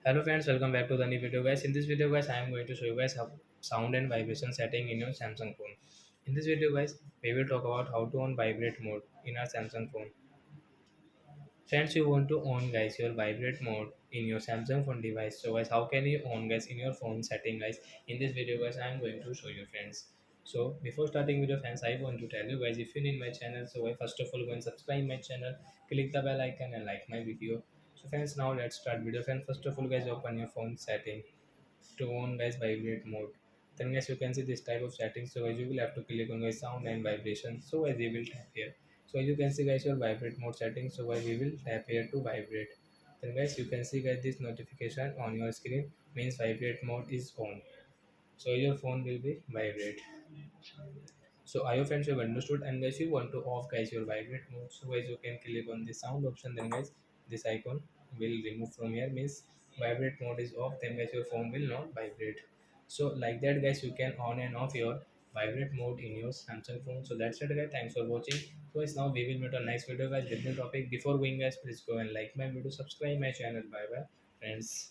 Hello friends, welcome back to the new video guys. In this video guys, I am going to show you guys how sound and vibration setting in your Samsung phone. In this video guys, we will talk about how to on vibrate mode in our Samsung phone. Friends, you want to on guys your vibrate mode in your Samsung phone device. So guys, how can you on guys in your phone setting guys? In this video guys, I am going to show you friends. So before starting video friends, I want to tell you guys if you need my channel, so guys, first of all go and subscribe my channel, click the bell icon and like my video. So friends, now let's start video friends. First of all guys, open your phone setting to on guys vibrate mode. Then guys you can see this type of settings. So guys you will have to click on guys sound and vibration. So guys we will tap here. So as you can see guys your vibrate mode settings. So guys we will tap here to vibrate. Then guys you can see guys this notification on your screen means vibrate mode is on. So your phone will be vibrate. So I hope friends you have understood, and guys you want to off guys your vibrate mode. So guys you can click on the sound option, then guys this icon will remove from here means vibrate mode is off, then guys your phone will not vibrate. So like that guys you can on and off your vibrate mode in your Samsung phone. So that's it guys, thanks for watching. So guys now we will meet a nice video guys with the topic. Before going guys, please go and like my video, subscribe my channel. Bye bye friends.